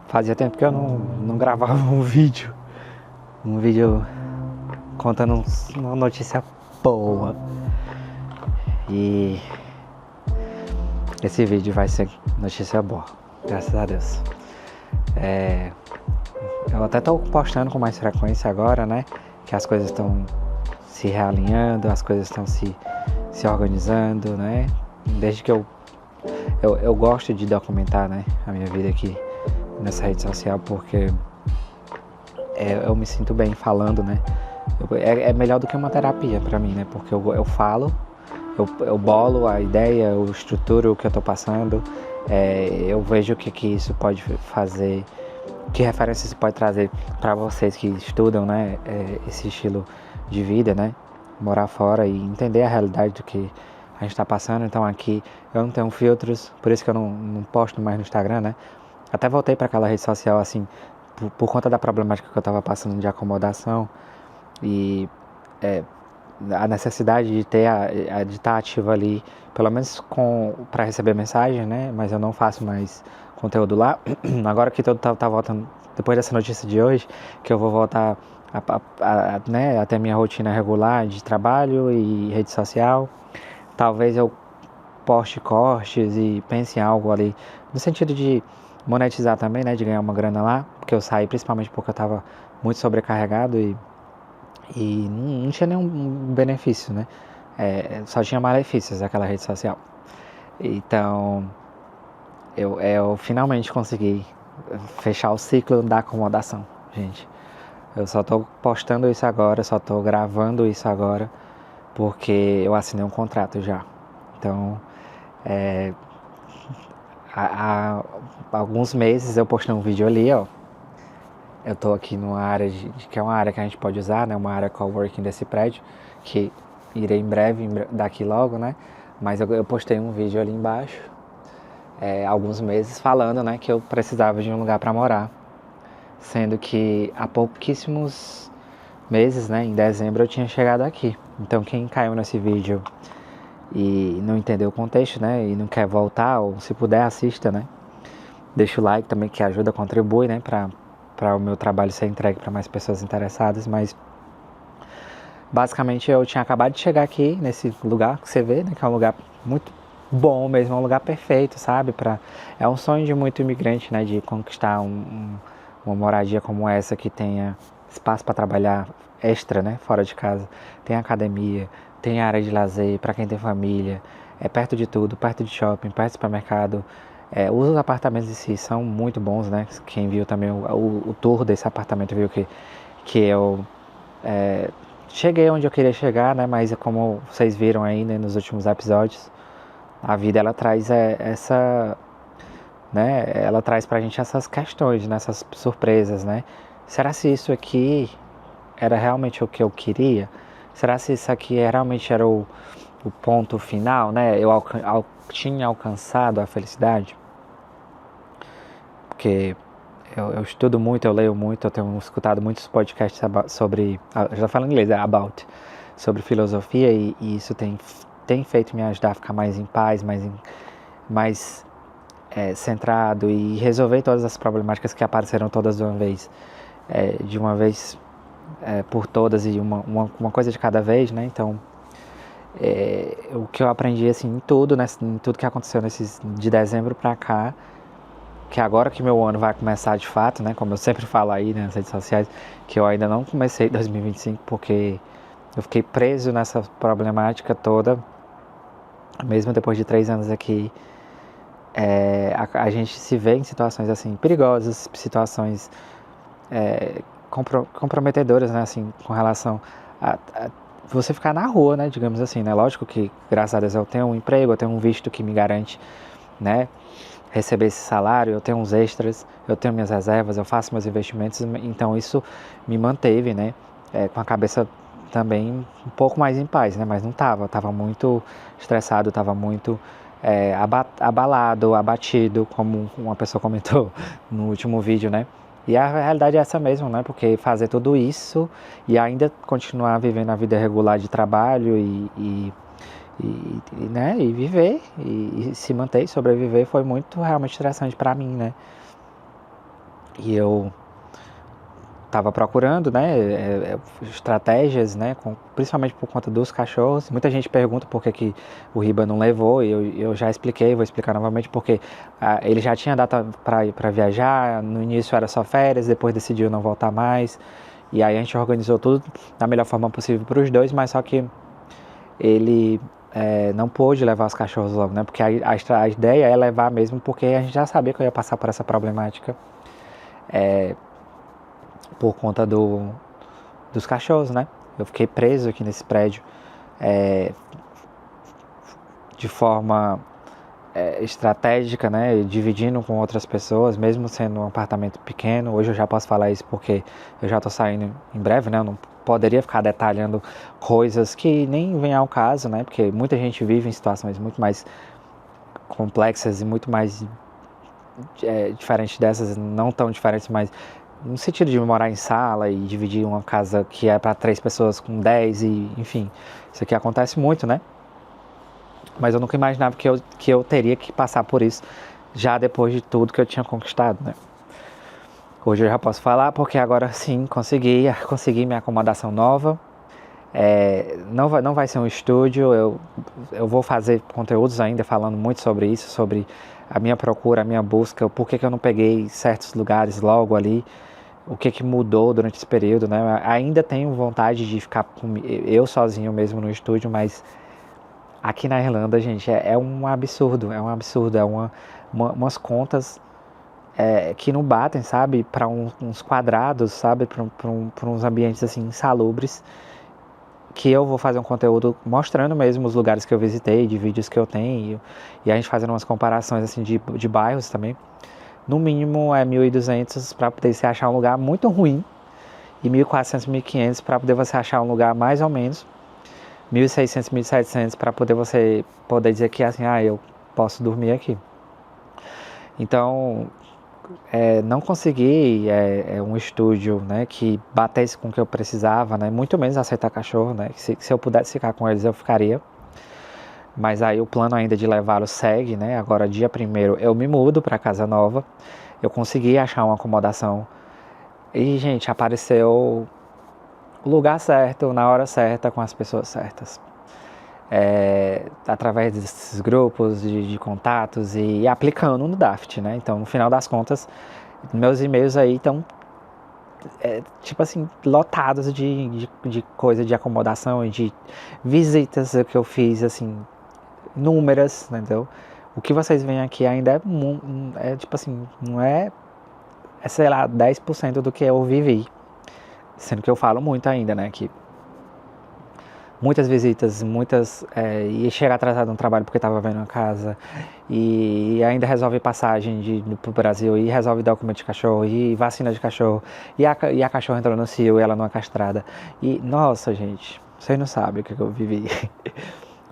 Fazia tempo que eu não gravava um vídeo contando uma notícia boa. E esse vídeo vai ser notícia boa, graças a Deus. Eu até tô postando com mais frequência agora, né? Que as coisas estão se realinhando, as coisas estão se organizando, né? Desde que eu gosto de documentar, né, a minha vida aqui nessa rede social, porque eu me sinto bem falando, né? É melhor do que uma terapia pra mim, né? Porque eu falo, eu bolo a ideia, eu estruturo o que eu tô passando, eu vejo o que isso pode fazer, que referências isso pode trazer para vocês que estudam, né, esse estilo de vida, né? Morar fora e entender a realidade do que a gente está passando. Então aqui eu não tenho filtros, por isso que eu não posto mais no Instagram, né? Até voltei para aquela rede social assim, por conta da problemática que eu estava passando de acomodação e a necessidade de ter de estar ativo ali, pelo menos para receber mensagem, né? Mas eu não faço mais conteúdo lá. Agora que tudo tá voltando, depois dessa notícia de hoje, que eu vou voltar né, até minha rotina regular de trabalho e rede social, talvez eu poste cortes e pense em algo ali, no sentido de monetizar também, né? De ganhar uma grana lá, porque eu saí principalmente porque eu estava muito sobrecarregado e não tinha nenhum benefício, né? Só tinha malefícios aquela rede social. Então, eu finalmente consegui fechar o ciclo da acomodação, gente. Eu só tô postando isso agora, só tô gravando isso agora, porque eu assinei um contrato já. Então, há alguns meses eu postei um vídeo ali, ó. Eu tô aqui numa área que é uma área que a gente pode usar, né? Uma área coworking desse prédio, que irei em breve, daqui logo, né? Mas eu postei um vídeo ali embaixo, alguns meses, falando, né, que eu precisava de um lugar para morar. Sendo que há pouquíssimos meses, né, em dezembro eu tinha chegado aqui. Então quem caiu nesse vídeo e não entendeu o contexto, né, e não quer voltar, ou se puder assista, né? Deixa o like também, que ajuda, contribui, né, para o meu trabalho ser entregue para mais pessoas interessadas. Mas basicamente eu tinha acabado de chegar aqui nesse lugar que você vê, né, que é um lugar muito bom mesmo, é um lugar perfeito, sabe? É um sonho de muito imigrante, né, de conquistar uma moradia como essa, que tenha espaço para trabalhar extra, né, fora de casa. Tem academia, tem área de lazer para quem tem família, é perto de tudo, perto de shopping, perto de supermercado. Os apartamentos em si são muito bons, né? Quem viu também o tour desse apartamento viu que eu cheguei onde eu queria chegar, né? Mas como vocês viram aí, né, nos últimos episódios, a vida ela traz essa, né? Ela traz pra gente essas questões, né? Essas surpresas, né? Será se isso aqui era realmente o que eu queria? Será se isso aqui realmente era o ponto final, né? Eu tinha alcançado a felicidade? Porque eu estudo muito, eu leio muito, eu tenho escutado muitos podcasts sobre, eu já falo em inglês, about, sobre filosofia, e isso tem feito me ajudar a ficar mais em paz, mais centrado e resolver todas as problemáticas que apareceram todas de uma vez por todas, e uma coisa de cada vez, né? Então, o que eu aprendi assim em tudo, né, em tudo que aconteceu de dezembro pra cá, que agora que meu ano vai começar de fato, né, como eu sempre falo aí, né, nas redes sociais, que eu ainda não comecei 2025 porque eu fiquei preso nessa problemática toda, mesmo depois de 3 anos aqui. A gente se vê em situações assim perigosas, situações comprometedoras, né, assim, com relação a você ficar na rua, né, digamos assim, né. Lógico que, graças a Deus, eu tenho um emprego, eu tenho um visto que me garante, né, receber esse salário, eu tenho uns extras, eu tenho minhas reservas, eu faço meus investimentos, então isso me manteve, né, com a cabeça também um pouco mais em paz, né, mas não estava muito estressado, estava muito abalado, abatido, como uma pessoa comentou no último vídeo, né. E a realidade é essa mesmo, né, porque fazer tudo isso e ainda continuar vivendo a vida regular de trabalho né, e viver, e se manter e sobreviver foi muito realmente estressante para mim, né. E eu estava procurando, né, estratégias, né, principalmente por conta dos cachorros. Muita gente pergunta por que o Riba não levou, e eu já expliquei, vou explicar novamente, porque ele já tinha data para viajar, no início era só férias, depois decidiu não voltar mais, e aí a gente organizou tudo da melhor forma possível para os dois, mas só que ele não pôde levar os cachorros logo, né, porque a ideia é levar mesmo, porque a gente já sabia que eu ia passar por essa problemática, por conta dos cachorros, né? Eu fiquei preso aqui nesse prédio de forma estratégica, né? Dividindo com outras pessoas, mesmo sendo um apartamento pequeno. Hoje eu já posso falar isso porque eu já tô saindo em breve, né? Eu não poderia ficar detalhando coisas que nem vem ao caso, né? Porque muita gente vive em situações muito mais complexas e muito mais diferentes dessas, não tão diferentes, mas no sentido de morar em sala e dividir uma casa que é para 3 pessoas com 10 e enfim, isso aqui acontece muito, né? Mas eu nunca imaginava que eu teria que passar por isso já depois de tudo que eu tinha conquistado, né? Hoje eu já posso falar porque agora sim consegui minha acomodação nova. Não vai ser um estúdio, eu vou fazer conteúdos ainda falando muito sobre isso, sobre a minha procura, a minha busca, por que eu não peguei certos lugares logo ali, o que mudou durante esse período, né? Ainda tenho vontade de ficar eu sozinho mesmo no estúdio, mas aqui na Irlanda, gente, é um absurdo, umas contas que não batem, sabe? Para uns quadrados, sabe? Para uns ambientes assim insalubres, que eu vou fazer um conteúdo mostrando mesmo os lugares que eu visitei, de vídeos que eu tenho, e a gente fazendo umas comparações assim de bairros também. No mínimo é 1.200 para poder você achar um lugar muito ruim, e 1.400, 1.500 para poder você achar um lugar mais ou menos, 1.600, 1.700 para poder dizer que assim, eu posso dormir aqui. Então, não consegui um estúdio, né, que batesse com o que eu precisava, né, muito menos aceitar cachorro, né, se eu pudesse ficar com eles eu ficaria. Mas aí o plano ainda de levá-lo segue, né? Agora dia 1º eu me mudo para casa nova. Eu consegui achar uma acomodação. E, gente, apareceu o lugar certo, na hora certa, com as pessoas certas. Através desses grupos de contatos e aplicando no Daft, né? Então, no final das contas, meus e-mails aí estão tipo assim, lotados de coisa de acomodação e de visitas que eu fiz, assim, inúmeras, entendeu? O que vocês veem aqui ainda é tipo assim, não sei lá, 10% do que eu vivi. Sendo que eu falo muito ainda, né, que muitas visitas, ia chegar atrasado no trabalho porque estava vendo a casa, e ainda resolve passagem pro Brasil, e resolve documento de cachorro, e vacina de cachorro, e a cachorra entrou no cio e ela não é castrada. E, nossa, gente, vocês não sabem o que eu vivi.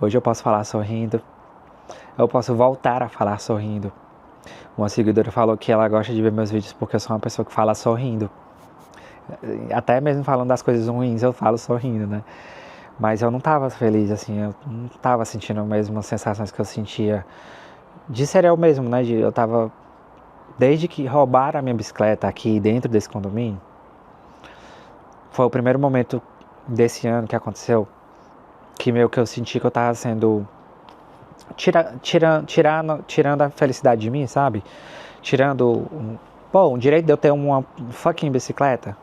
Hoje eu posso falar sorrindo, eu posso voltar a falar sorrindo. Uma seguidora falou que ela gosta de ver meus vídeos porque eu sou uma pessoa que fala sorrindo. Até mesmo falando das coisas ruins, eu falo sorrindo, né? Mas eu não estava feliz, assim, eu não estava sentindo as mesmas sensações que eu sentia de ser eu mesmo, né? Eu tava, desde que roubaram a minha bicicleta aqui dentro desse condomínio, foi o primeiro momento desse ano que aconteceu, que meio que eu senti que eu tava sendo, tirando a felicidade de mim, sabe? Tirando, o direito de eu ter uma fucking bicicleta,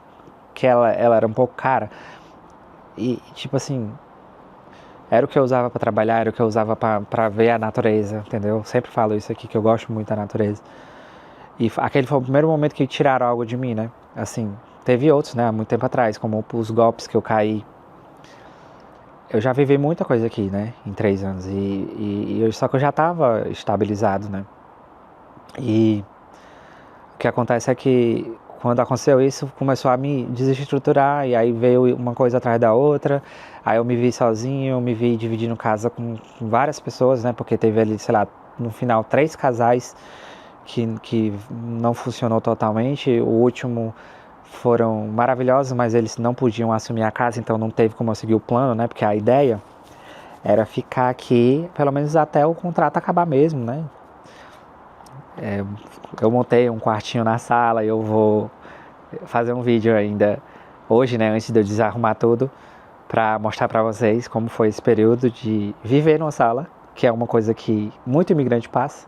que ela era um pouco cara. E, tipo assim, era o que eu usava pra trabalhar, era o que eu usava pra ver a natureza, entendeu? Eu sempre falo isso aqui, que eu gosto muito da natureza. E aquele foi o primeiro momento que tiraram algo de mim, né? Assim, teve outros, né? Há muito tempo atrás, como os golpes que eu caí. Eu já vivi muita coisa aqui, né? Em 3 anos. Só que eu já tava estabilizado, né? E o que acontece é que quando aconteceu isso, começou a me desestruturar, e aí veio uma coisa atrás da outra, aí eu me vi sozinho, me vi dividindo casa com várias pessoas, né, porque teve ali, sei lá, no final 3 casais que não funcionou totalmente, o último foram maravilhosos, mas eles não podiam assumir a casa, então não teve como eu seguir o plano, né, porque a ideia era ficar aqui, pelo menos até o contrato acabar mesmo, né. Eu montei um quartinho na sala e eu vou fazer um vídeo ainda hoje, né, antes de eu desarrumar tudo, para mostrar para vocês como foi esse período de viver numa sala, que é uma coisa que muito imigrante passa,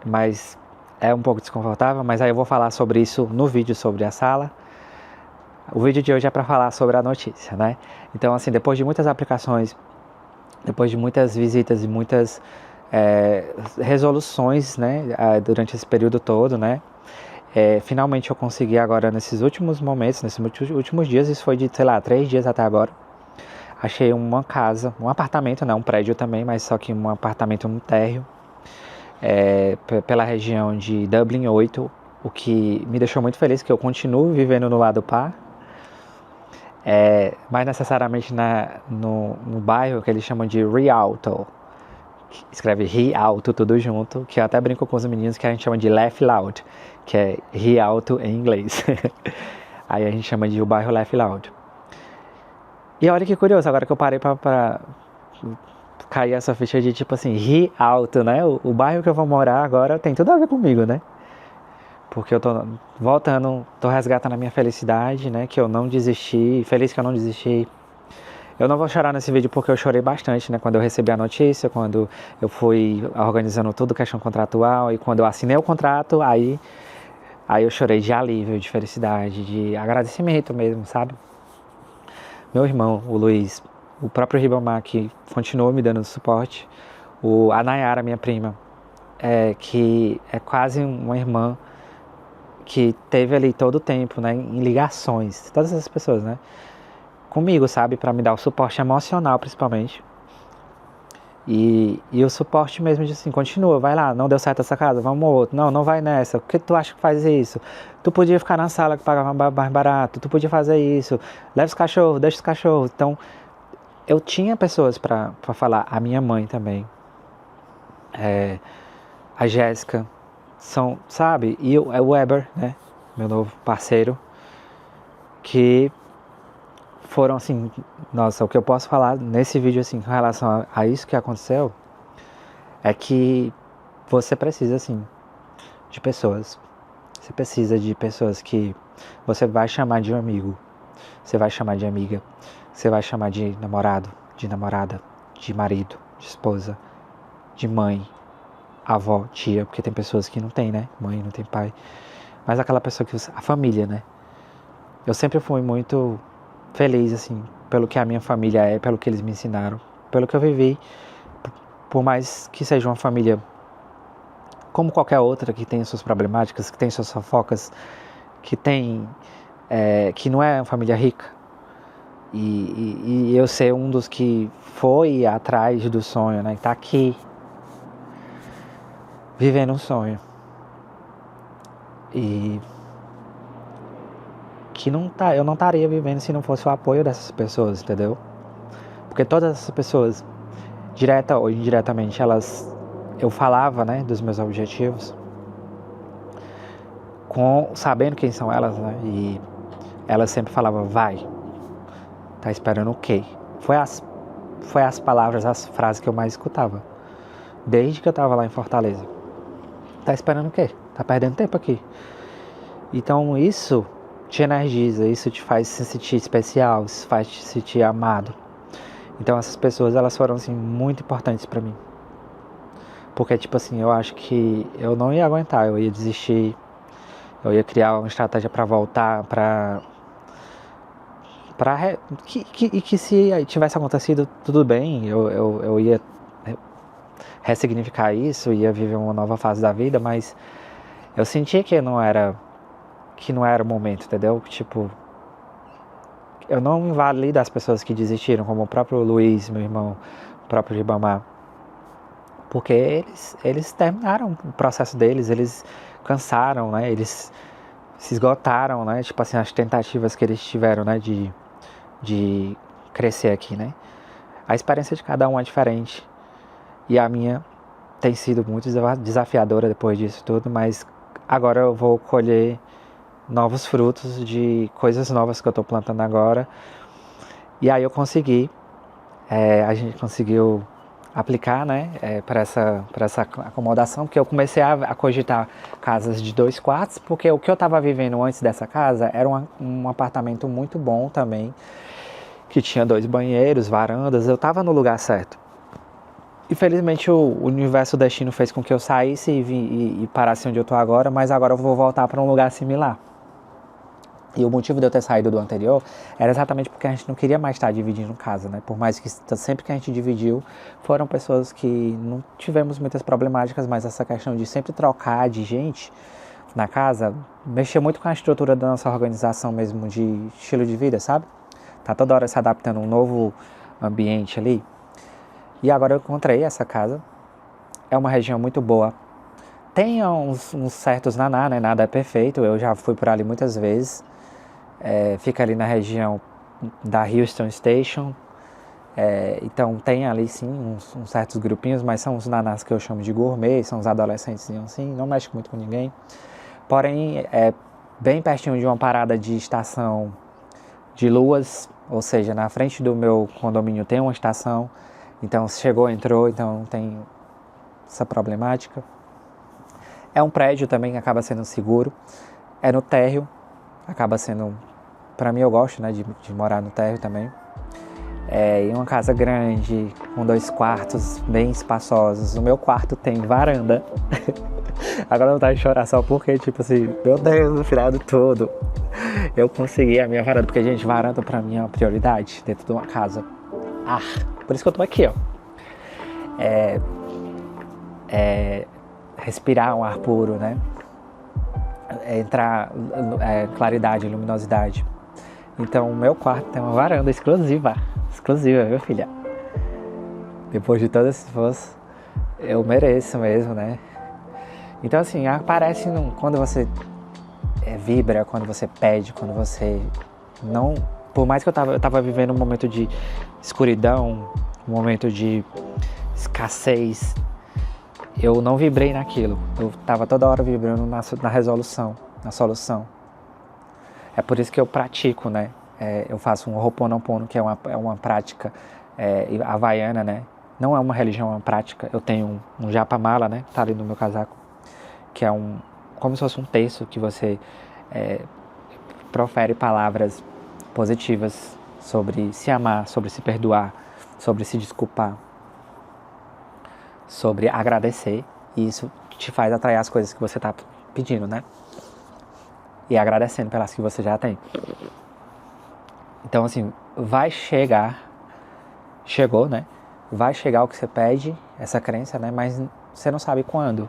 mas é um pouco desconfortável, mas aí eu vou falar sobre isso no vídeo sobre a sala. O vídeo de hoje é para falar sobre a notícia, né? Então, assim, depois de muitas aplicações, depois de muitas visitas e muitas resoluções, né, durante esse período todo, né, finalmente eu consegui agora nesses últimos momentos, nesses últimos dias, isso foi de, sei lá, 3 dias até agora, achei uma casa, um apartamento, né, um prédio também, mas só que um apartamento no térreo, pela região de Dublin 8, o que me deixou muito feliz, que eu continuo vivendo no lado par, mais necessariamente no bairro que eles chamam de Rialto, escreve Rialto tudo junto, que eu até brinco com os meninos que a gente chama de Laugh Loud, que é Rialto em inglês. Aí a gente chama de o bairro Laugh Loud. E olha que curioso, agora que eu parei pra cair essa ficha de tipo assim, Rialto, né? O bairro que eu vou morar agora tem tudo a ver comigo, né? Porque eu tô voltando, tô resgatando a minha felicidade, né? Que eu não desisti, feliz que eu não desisti. Eu não vou chorar nesse vídeo porque eu chorei bastante, né? Quando eu recebi a notícia, quando eu fui organizando tudo, questão contratual, e quando eu assinei o contrato, aí eu chorei de alívio, de felicidade, de agradecimento mesmo, sabe? Meu irmão, o Luiz, o próprio Ribamar, que continuou me dando suporte, a Nayara, minha prima, que é quase uma irmã, que teve ali todo o tempo, né, em ligações, todas essas pessoas, né, comigo, sabe, para me dar o suporte emocional, principalmente, e o suporte mesmo de assim, continua, vai lá, não deu certo essa casa, vamos outro, não vai nessa, por que tu acha que faz isso? Tu podia ficar na sala que pagava mais barato, tu podia fazer isso, leva os cachorros, deixa os cachorros. Então, eu tinha pessoas para falar, a minha mãe também, a Jéssica, sabe, e o Weber, né, meu novo parceiro, que foram assim, nossa, o que eu posso falar nesse vídeo assim, com relação a isso que aconteceu, é que você precisa assim, de pessoas, você precisa de pessoas que você vai chamar de um amigo, você vai chamar de amiga, você vai chamar de namorado, de namorada, de marido, de esposa, de mãe, avó, tia, porque tem pessoas que não tem, né, mãe, não tem pai, mas aquela pessoa que a família, né, eu sempre fui muito feliz, assim, pelo que a minha família é, pelo que eles me ensinaram, pelo que eu vivi, por mais que seja uma família como qualquer outra, que tem suas problemáticas, que tem suas fofocas, que tem, que não é uma família rica, e eu ser um dos que foi atrás do sonho, né, que tá aqui, vivendo um sonho, e que eu não estaria vivendo se não fosse o apoio dessas pessoas, entendeu? Porque todas essas pessoas, direta ou indiretamente, eu falava, né, dos meus objetivos, sabendo quem são elas, né, e elas sempre falavam, vai, tá esperando o quê? Foi as palavras, as frases que eu mais escutava, desde que eu tava lá em Fortaleza. Tá esperando o quê? Tá perdendo tempo aqui. Então isso te energiza, isso te faz se sentir especial, isso faz te sentir amado. Então essas pessoas, elas foram assim muito importantes pra mim. Porque tipo assim, eu acho que eu não ia aguentar, eu ia desistir, eu ia criar uma estratégia pra voltar, que se tivesse acontecido tudo bem, eu ia ressignificar isso, ia viver uma nova fase da vida, mas eu sentia que não era o momento, entendeu? Tipo, eu não invalido as pessoas que desistiram, como o próprio Luiz, meu irmão, o próprio Ribamar, porque eles terminaram o processo deles, eles cansaram, né? Eles se esgotaram, né? Tipo assim, as tentativas que eles tiveram, né? De crescer aqui, né? A experiência de cada um é diferente, e a minha tem sido muito desafiadora depois disso tudo, mas agora eu vou colher novos frutos de coisas novas que eu estou plantando agora. E aí eu consegui, a gente conseguiu aplicar, né, para essa acomodação, porque eu comecei a cogitar casas de 2 quartos, porque o que eu estava vivendo antes dessa casa era um apartamento muito bom também, que tinha 2 banheiros, varandas, eu estava no lugar certo. Infelizmente o universo, o destino fez com que eu saísse e parasse onde eu estou agora, mas agora eu vou voltar para um lugar similar. E o motivo de eu ter saído do anterior era exatamente porque a gente não queria mais estar dividindo casa, né? Por mais que sempre que a gente dividiu, foram pessoas que não tivemos muitas problemáticas, mas essa questão de sempre trocar de gente na casa mexia muito com a estrutura da nossa organização mesmo, de estilo de vida, sabe? Tá toda hora se adaptando a um novo ambiente ali. E agora eu encontrei essa casa. É uma região muito boa. Tem uns certos naná, né? Nada é perfeito. Eu já fui por ali muitas vezes. Fica ali na região da Houston Station. Então tem ali sim uns certos grupinhos, mas são os nanás que eu chamo de gourmet, são os adolescentes assim, não mexe muito com ninguém. Porém, é bem pertinho de uma parada de estação de luas, ou seja, na frente do meu condomínio tem uma estação, então se chegou, entrou, então não tem essa problemática. É um prédio também, acaba sendo seguro, é no térreo, acaba sendo, para mim eu gosto, né, de morar no térreo também. Em uma casa grande, com 2 quartos bem espaçosos. O meu quarto tem varanda. Agora não tá de chorar só porque, tipo assim, meu Deus, no final de tudo, eu consegui a minha varanda. Porque, gente, varanda pra mim é uma prioridade dentro de uma casa. Por isso que eu tô aqui, ó. Respirar um ar puro, né? Entrar claridade, luminosidade. Então, o meu quarto tem uma varanda exclusiva, viu, filha? Depois de todo esse esforço, eu mereço mesmo, né? Então, assim, aparece quando você vibra, quando você pede, quando você não... Por mais que eu tava vivendo um momento de escuridão, um momento de escassez, eu não vibrei naquilo. Eu tava toda hora vibrando na resolução, na solução. É por isso que eu pratico, né? Eu faço um Ho'oponopono, que é uma prática havaiana, né? Não é uma religião, é uma prática. Eu tenho um japamala, né? Tá ali no meu casaco. Que é como se fosse um terço que você profere palavras positivas sobre se amar, sobre se perdoar, sobre se desculpar, sobre agradecer. E isso te faz atrair as coisas que você tá pedindo, né? E agradecendo pelas que você já tem. Então, assim, chegou, né? Vai chegar o que você pede, essa crença, né? Mas você não sabe quando.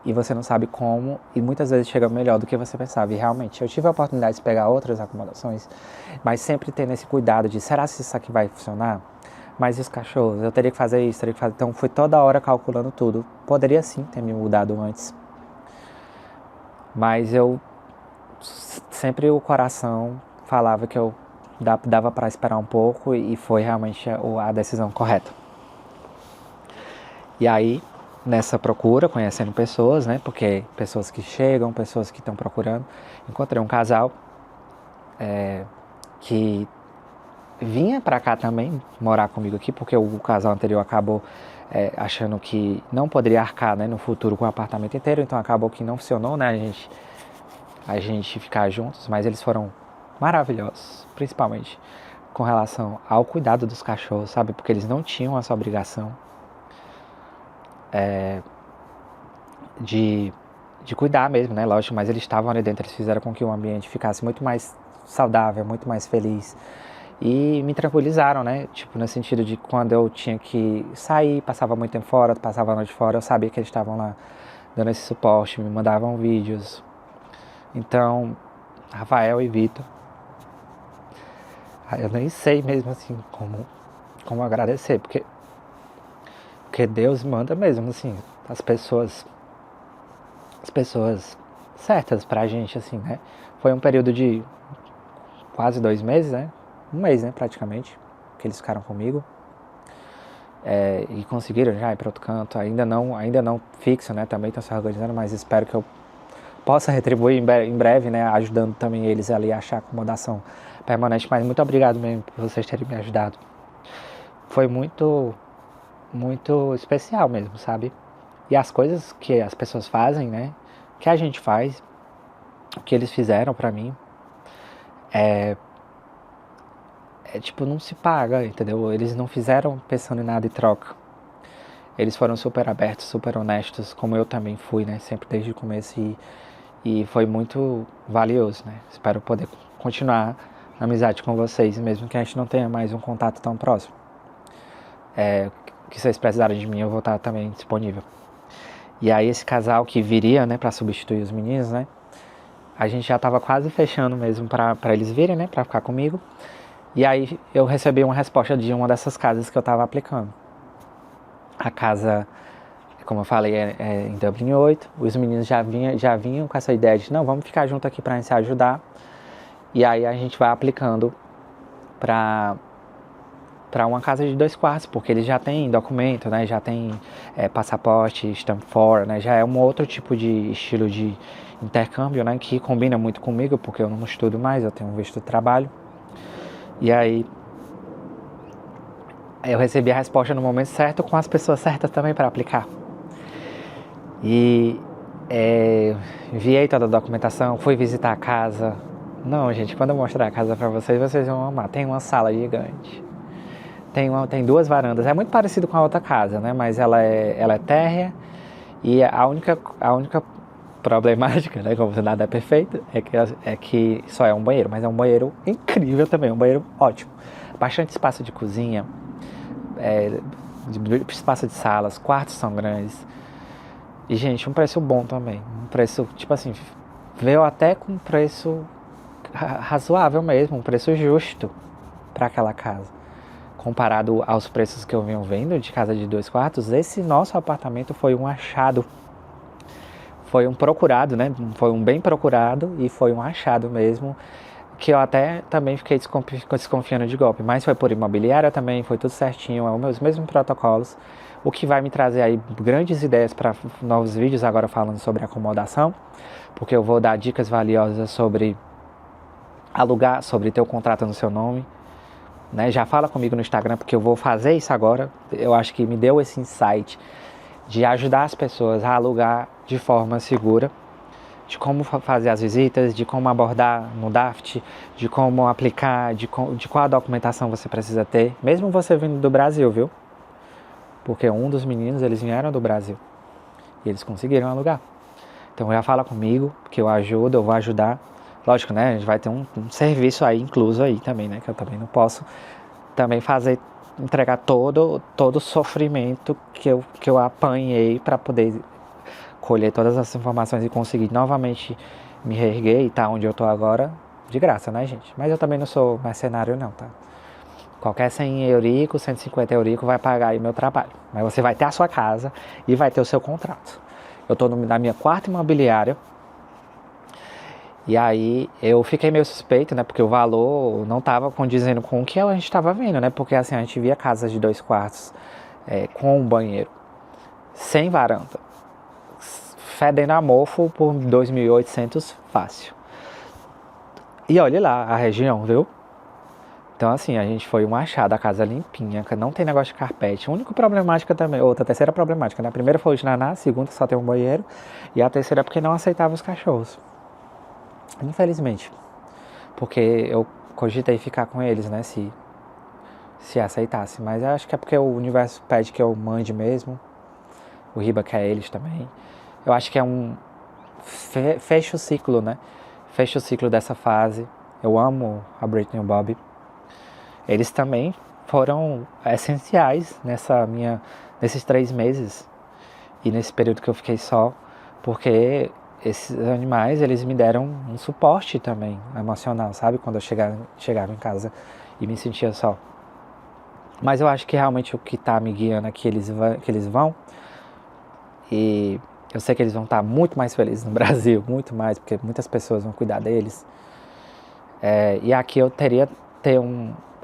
E você não sabe como. E muitas vezes chega melhor do que você pensava. E realmente, eu tive a oportunidade de pegar outras acomodações, mas sempre tendo esse cuidado de, será que isso aqui vai funcionar? Mas e os cachorros? Eu teria que fazer isso, teria que fazer... Então, fui toda hora calculando tudo. Poderia sim ter me mudado antes. Mas sempre o coração falava que eu dava para esperar um pouco e foi realmente a decisão correta. E aí, nessa procura, conhecendo pessoas, né? Porque pessoas que chegam, pessoas que estão procurando, encontrei um casal que vinha para cá também morar comigo aqui, porque o casal anterior acabou achando que não poderia arcar, né, no futuro com o apartamento inteiro, então acabou que não funcionou, né? A gente ficar juntos, mas eles foram maravilhosos, principalmente com relação ao cuidado dos cachorros, sabe? Porque eles não tinham essa obrigação de cuidar mesmo, né? Lógico, mas eles estavam ali dentro, eles fizeram com que o ambiente ficasse muito mais saudável, muito mais feliz. E me tranquilizaram, né? Tipo, no sentido de quando eu tinha que sair, passava muito tempo fora, passava a noite fora, eu sabia que eles estavam lá dando esse suporte, me mandavam vídeos. Então, Rafael e Vitor, eu nem sei mesmo assim como agradecer, porque Deus manda mesmo, assim, as pessoas certas pra gente, assim, né? Foi um período de quase 2 meses, né? 1 mês, né, praticamente, que eles ficaram comigo. E conseguiram já ir para outro canto, ainda não fixo, né? Também estão se organizando, mas espero que eu possa retribuir em breve, né? Ajudando também eles ali a achar acomodação permanente. Mas muito obrigado mesmo por vocês terem me ajudado. Foi muito muito especial mesmo, sabe? E as coisas que as pessoas fazem, né? Que a gente faz, o que eles fizeram pra mim, tipo, não se paga, entendeu? Eles não fizeram pensando em nada em troca. Eles foram super abertos, super honestos, como eu também fui, né? Sempre desde o começo e foi muito valioso, né? Espero poder continuar a amizade com vocês, mesmo que a gente não tenha mais um contato tão próximo. Que vocês precisarem de mim, eu vou estar também disponível. E aí esse casal que viria, né, para substituir os meninos, né? A gente já estava quase fechando mesmo para eles virem, né, para ficar comigo. E aí eu recebi uma resposta de uma dessas casas que eu estava aplicando. A casa, como eu falei, é em Dublin 8. Os meninos já vinham com essa ideia de, não, vamos ficar junto aqui para se ajudar. E aí a gente vai aplicando para uma casa de 2 quartos, porque eles já têm documento, né? Já tem passaporte, stamp for, né? Já é um outro tipo de estilo de intercâmbio, né? Que combina muito comigo, porque eu não estudo mais, eu tenho um visto de trabalho. E aí eu recebi a resposta no momento certo, com as pessoas certas também para aplicar. E enviei toda a documentação, fui visitar a casa. Não, gente, quando eu mostrar a casa para vocês, vocês vão amar. Tem uma sala gigante. Tem 2 varandas. É muito parecido com a outra casa, né? Mas ela é térrea. E a única problemática, né? Como se nada é perfeito, é que só é um banheiro. Mas é um banheiro incrível também, um banheiro ótimo. Bastante espaço de cozinha, espaço de salas, quartos são grandes. E, gente, um preço bom também. Um preço, tipo assim, veio até com um preço razoável mesmo, um preço justo para aquela casa. Comparado aos preços que eu venho vendo de casa de 2 quartos, esse nosso apartamento foi um achado. Foi um procurado, né? Foi um bem procurado e foi um achado mesmo, que eu até também fiquei desconfiando de golpe. Mas foi por imobiliária também, foi tudo certinho, é os mesmos protocolos. O que vai me trazer aí grandes ideias para novos vídeos agora falando sobre acomodação, porque eu vou dar dicas valiosas sobre alugar, sobre ter o contrato no seu nome. Né? Já fala comigo no Instagram, porque eu vou fazer isso agora. Eu acho que me deu esse insight de ajudar as pessoas a alugar de forma segura, de como fazer as visitas, de como abordar no DAFT, de como aplicar, de qual documentação você precisa ter, mesmo você vindo do Brasil, viu? Porque um dos meninos, eles vieram do Brasil e eles conseguiram alugar. Então já fala comigo, que eu ajudo, eu vou ajudar. Lógico, né? A gente vai ter um serviço aí incluso aí também, né? Que eu também não posso também entregar todo o sofrimento que eu apanhei para poder colher todas as informações e conseguir novamente me reerguer e estar onde eu tô agora, de graça, né, gente? Mas eu também não sou mercenário não, tá? Qualquer 100 eurico, 150 eurico vai pagar aí meu trabalho. Mas você vai ter a sua casa e vai ter o seu contrato. Eu tô na minha 4ª imobiliária. E aí eu fiquei meio suspeito, né? Porque o valor não estava condizendo com o que a gente estava vendo, né? Porque assim, a gente via casas de 2 quartos com um banheiro, sem varanda, fedendo a mofo por 2.800 fácil. E olha lá a região, viu? Então assim, a gente foi um achado, a casa limpinha, não tem negócio de carpete. A única problemática também, outra, terceira problemática, né? A primeira foi o naná, a segunda só tem um banheiro. E a terceira é porque não aceitava os cachorros. Infelizmente. Porque eu cogitei ficar com eles, né? Se aceitasse. Mas eu acho que é porque o universo pede que eu mande mesmo. O Riba quer eles também. Eu acho que é fecha o ciclo, né? Fecha o ciclo dessa fase. Eu amo a Britney e o Bob. Eles também foram essenciais nesses 3 meses. E nesse período que eu fiquei só. Porque esses animais, eles me deram um suporte também emocional, sabe? Quando eu chegava em casa e me sentia só. Mas eu acho que realmente o que tá me guiando é que eles vão. E eu sei que eles vão estar muito mais felizes no Brasil, muito mais, porque muitas pessoas vão cuidar deles. E aqui eu teria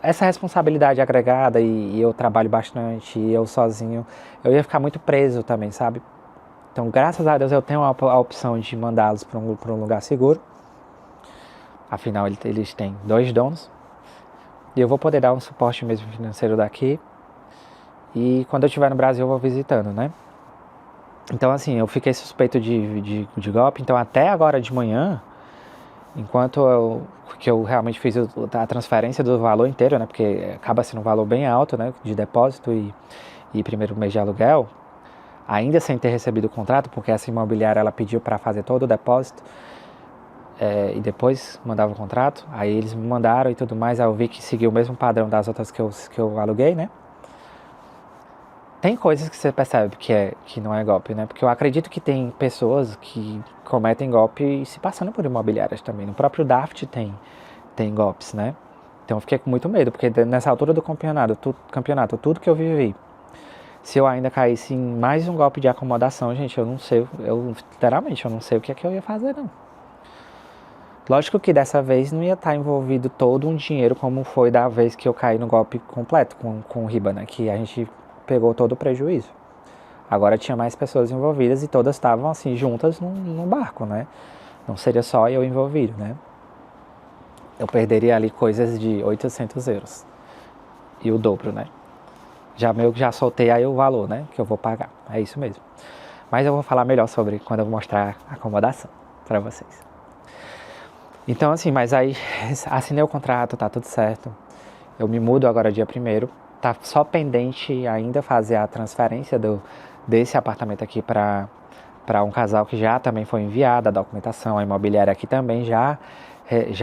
essa responsabilidade agregada e eu trabalho bastante e eu sozinho. Eu ia ficar muito preso também, sabe? Então, graças a Deus, eu tenho a opção de mandá-los para um lugar seguro. Afinal, eles têm 2 donos. E eu vou poder dar um suporte mesmo financeiro daqui. e quando eu estiver no Brasil eu vou visitando, né? Então assim, eu fiquei suspeito de golpe, então até agora de manhã, enquanto eu realmente fiz a transferência do valor inteiro, né? Porque acaba sendo um valor bem alto, né? De depósito e primeiro mês de aluguel, ainda sem ter recebido o contrato, porque essa imobiliária ela pediu para fazer todo o depósito e depois mandava o contrato, aí eles me mandaram e tudo mais, aí eu vi que seguiu o mesmo padrão das outras que eu aluguei, né? Tem coisas que você percebe que não é golpe, né? Porque eu acredito que tem pessoas que cometem golpe se passando por imobiliárias também. No próprio Daft tem golpes, né? Então eu fiquei com muito medo, porque nessa altura do campeonato, tudo que eu vivi, se eu ainda caísse em mais um golpe de acomodação, gente, eu não sei, literalmente, eu não sei o que é que eu ia fazer, não. Lógico que dessa vez não ia estar envolvido todo um dinheiro como foi da vez que eu caí no golpe completo com o Riba, né? Que a gente pegou todo o prejuízo. Agora tinha mais pessoas envolvidas e todas estavam assim juntas num barco, né? Não seria só eu envolvido, né? Eu perderia ali coisas de 800 euros. E o dobro, né? Já soltei aí o valor, né? Que eu vou pagar. É isso mesmo. Mas eu vou falar melhor sobre quando eu mostrar a acomodação para vocês. Então assim, mas aí assinei o contrato, tá tudo certo. Eu me mudo agora dia 1º. Tá só pendente ainda fazer a transferência desse apartamento aqui para um casal que já também foi enviada a documentação. A imobiliária aqui também já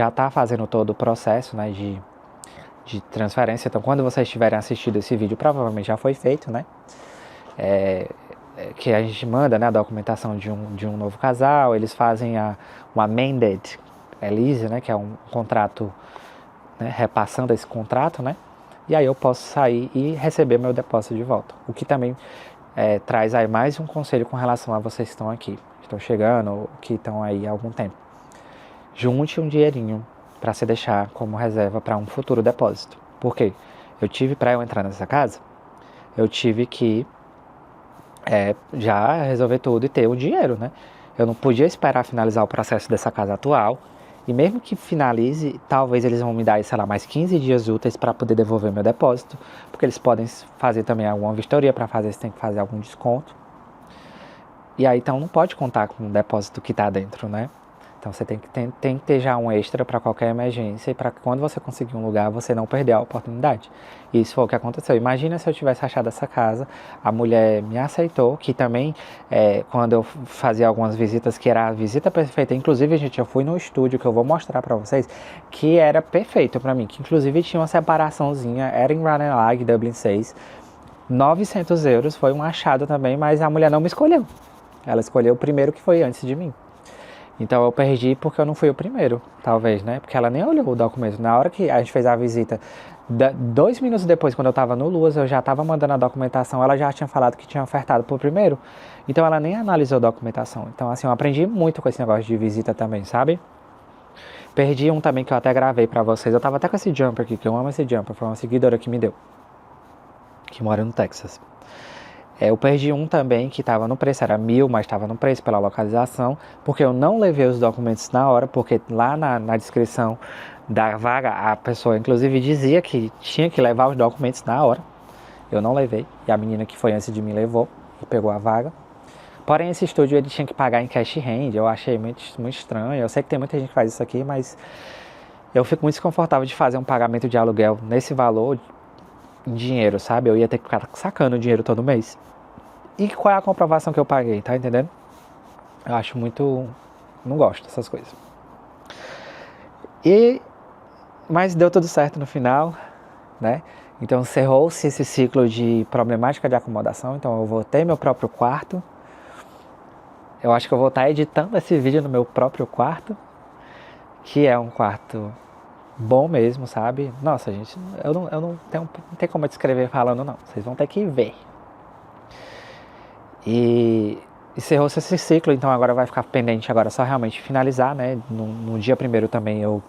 está fazendo todo o processo, né, de transferência. Então, quando vocês tiverem assistido esse vídeo, provavelmente já foi feito, né? Que a gente manda, né, a documentação de um novo casal. Eles fazem o amended lease, né, que é um contrato, né, repassando esse contrato, né? E aí eu posso sair e receber meu depósito de volta. O que também traz aí mais um conselho com relação a vocês que estão aqui, que estão chegando ou que estão aí há algum tempo. Junte um dinheirinho para se deixar como reserva para um futuro depósito. Por quê? Para eu entrar nessa casa, eu tive que já resolver tudo e ter o dinheiro, né? Eu não podia esperar finalizar o processo dessa casa atual. E mesmo que finalize, talvez eles vão me dar, sei lá, mais 15 dias úteis para poder devolver meu depósito. Porque eles podem fazer também alguma vistoria para fazer, se tem que fazer algum desconto. E aí, então, não pode contar com o depósito que está dentro, né? Então, você tem que ter já um extra para qualquer emergência e para que quando você conseguir um lugar, você não perder a oportunidade. E isso foi o que aconteceu. Imagina se eu tivesse achado essa casa, a mulher me aceitou, que também, quando eu fazia algumas visitas, que era a visita perfeita, inclusive, gente, eu fui no estúdio, que eu vou mostrar para vocês, que era perfeito para mim, que inclusive tinha uma separaçãozinha, era em Ranelagh, Dublin 6, 900 euros, foi um achado também, mas a mulher não me escolheu. Ela escolheu o primeiro que foi antes de mim. Então eu perdi porque eu não fui o primeiro, talvez, né? Porque ela nem olhou o documento. Na hora que a gente fez a visita, 2 minutos depois, quando eu tava no Luas, eu já tava mandando a documentação, ela já tinha falado que tinha ofertado pro primeiro. Então ela nem analisou a documentação. Então assim, eu aprendi muito com esse negócio de visita também, sabe? Perdi um também que eu até gravei pra vocês. Eu tava até com esse jumper aqui, que eu amo esse jumper. Foi uma seguidora que me deu. Que mora no Texas. Eu perdi um também que estava no preço, era 1.000, mas estava no preço pela localização, porque eu não levei os documentos na hora, porque lá na descrição da vaga, a pessoa inclusive dizia que tinha que levar os documentos na hora. Eu não levei, e a menina que foi antes de mim levou e pegou a vaga. Porém, esse estúdio ele tinha que pagar em cash hand, eu achei muito estranho. Eu sei que tem muita gente que faz isso aqui, mas eu fico muito desconfortável de fazer um pagamento de aluguel nesse valor em dinheiro, sabe? Eu ia ter que ficar sacando o dinheiro todo mês. E qual é a comprovação que eu paguei, tá entendendo? Eu acho muito... não gosto dessas coisas. Mas deu tudo certo no final, né? Então encerrou-se esse ciclo de problemática de acomodação. Então eu vou ter meu próprio quarto. Eu acho que eu vou estar editando esse vídeo no meu próprio quarto, que é um quarto bom mesmo, sabe? Nossa, gente, eu não tenho como eu descrever falando, não. Vocês vão ter que ver. E encerrou-se esse ciclo, então agora vai ficar pendente agora só realmente finalizar, né? No dia 1º também eu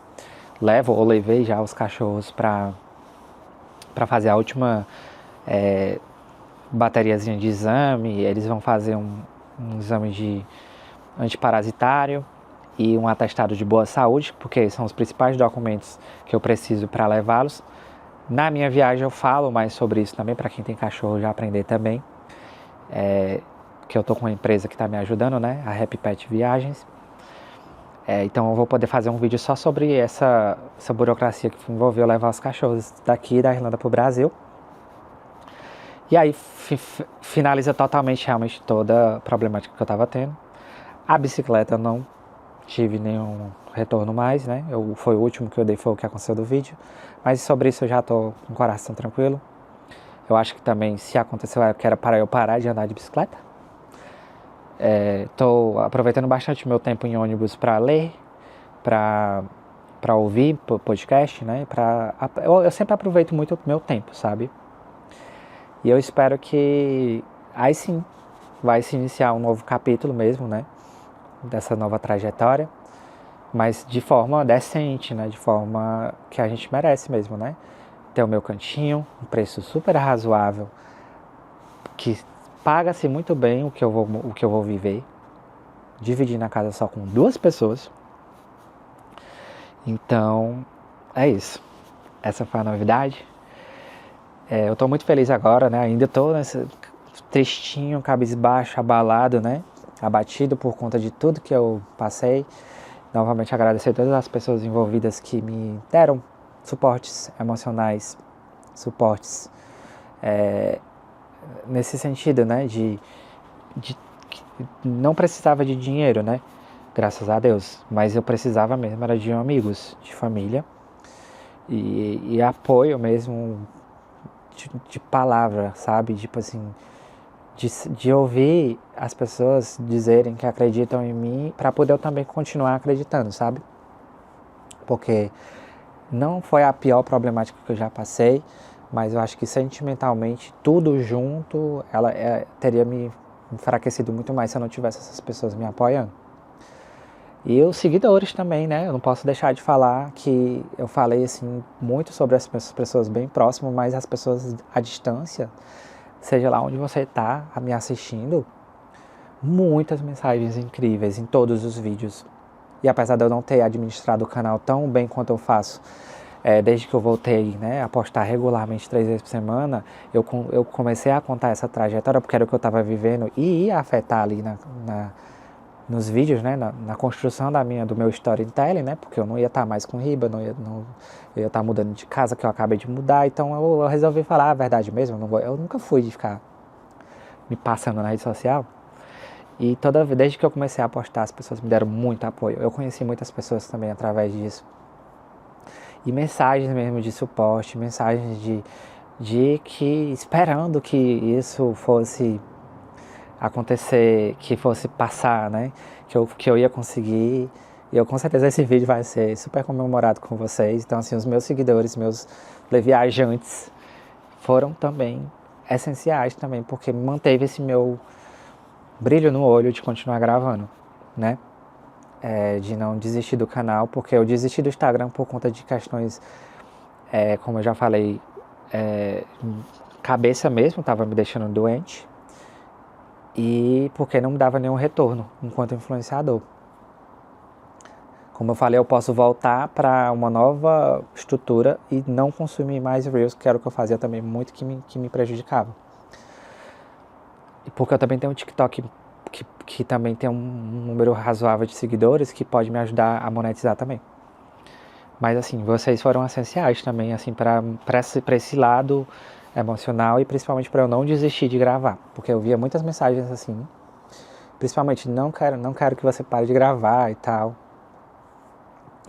levei já os cachorros para fazer a última bateriazinha de exame. Eles vão fazer um exame de antiparasitário e um atestado de boa saúde, porque são os principais documentos que eu preciso para levá-los. Na minha viagem eu falo mais sobre isso também, para quem tem cachorro já aprender também. Que eu tô com uma empresa que está me ajudando, né? A Happy Pet Viagens. Então eu vou poder fazer um vídeo só sobre essa burocracia que envolveu levar os cachorros daqui da Irlanda para o Brasil. E aí finaliza totalmente realmente toda a problemática que eu estava tendo. A bicicleta eu não tive nenhum retorno mais, né? Foi o último que eu dei, foi o que aconteceu do vídeo. Mas sobre isso eu já tô com o coração tranquilo. Eu acho que também, se aconteceu, que era para eu parar de andar de bicicleta. Tô aproveitando bastante meu tempo em ônibus para ler, para ouvir podcast, né? Eu sempre aproveito muito o meu tempo, sabe? E eu espero que aí sim vai se iniciar um novo capítulo mesmo, né? Dessa nova trajetória, mas de forma decente, né? De forma que a gente merece mesmo, né? Ter o meu cantinho, um preço super razoável, que paga-se muito bem o que eu vou viver, dividir na casa só com 2 pessoas. Então, é isso. Essa foi a novidade. Eu tô muito feliz agora, né? Ainda tô nesse tristinho, cabisbaixo, abalado, né? Abatido por conta de tudo que eu passei. Novamente agradecer a todas as pessoas envolvidas que me deram suportes emocionais, suportes nesse sentido, né? De não precisava de dinheiro, né? Graças a Deus. Mas eu precisava mesmo, era de amigos, de família. E apoio mesmo de palavra, sabe? Tipo assim, de ouvir as pessoas dizerem que acreditam em mim para poder eu também continuar acreditando, sabe? Porque não foi a pior problemática que eu já passei, mas eu acho que sentimentalmente, tudo junto, ela teria me enfraquecido muito mais se eu não tivesse essas pessoas me apoiando. E os seguidores também, né? Eu não posso deixar de falar que eu falei assim muito sobre as pessoas bem próximas, mas as pessoas à distância, seja lá onde você está me assistindo, muitas mensagens incríveis em todos os vídeos. E apesar de eu não ter administrado o canal tão bem quanto eu faço, desde que eu voltei, né, a postar regularmente 3 vezes por semana, eu comecei a contar essa trajetória porque era o que eu estava vivendo e ia afetar ali nos vídeos, né, na construção do meu storytelling, né, porque eu não ia estar mais com riba, eu ia estar mudando de casa, que eu acabei de mudar, então eu resolvi falar a verdade mesmo, eu nunca fui de ficar me passando na rede social. E desde que eu comecei a postar, as pessoas me deram muito apoio. Eu conheci muitas pessoas também através disso. E mensagens mesmo de suporte, mensagens de que esperando que isso fosse acontecer, que fosse passar, né? Que eu ia conseguir. E eu com certeza esse vídeo vai ser super comemorado com vocês. Então assim, os meus seguidores, meus viajantes foram também essenciais também, porque manteve esse meu brilho no olho de continuar gravando, né? De não desistir do canal, porque eu desisti do Instagram por conta de questões, como eu já falei, cabeça mesmo, estava me deixando doente, e porque não me dava nenhum retorno enquanto influenciador. Como eu falei, eu posso voltar para uma nova estrutura e não consumir mais Reels, que era o que eu fazia também muito, que me prejudicava. Porque eu também tenho um TikTok que também tem um número razoável de seguidores que pode me ajudar a monetizar também. Mas assim, vocês foram essenciais também assim, para esse lado emocional e principalmente para eu não desistir de gravar. Porque eu via muitas mensagens assim, principalmente não quero que você pare de gravar e tal.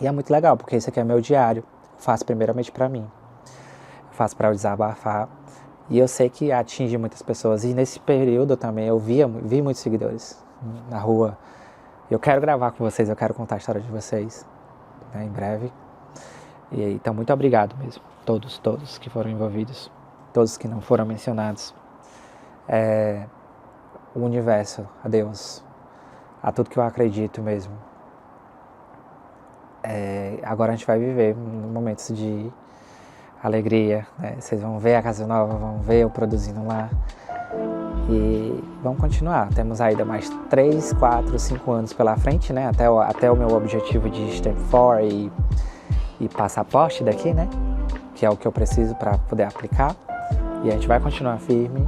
E é muito legal, porque isso aqui é meu diário. Eu faço primeiramente para mim. Eu faço para eu desabafar. E eu sei que atinge muitas pessoas. E nesse período também eu vi muitos seguidores na rua. Eu quero gravar com vocês, eu quero contar a história de vocês, né, em breve. E então, muito obrigado mesmo. Todos que foram envolvidos. Todos que não foram mencionados. O universo, a Deus, a tudo que eu acredito mesmo. Agora a gente vai viver momentos de alegria, né? Vocês vão ver a casa nova, vão ver eu produzindo lá e vamos continuar. Temos ainda mais 3, 4, 5 anos pela frente, né? Até o meu objetivo de Stamp 4 e passaporte daqui, né? que é o que eu preciso para poder aplicar. E a gente vai continuar firme,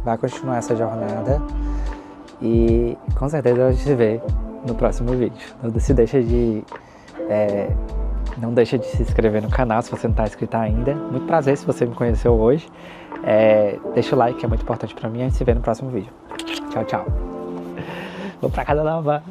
vai continuar essa jornada e com certeza a gente se vê no próximo vídeo. Não deixa de se inscrever no canal se você não está inscrito ainda. Muito prazer se você me conheceu hoje. Deixa o like, que é muito importante para mim. A gente se vê no próximo vídeo. Tchau, tchau. Vou pra casa lavar.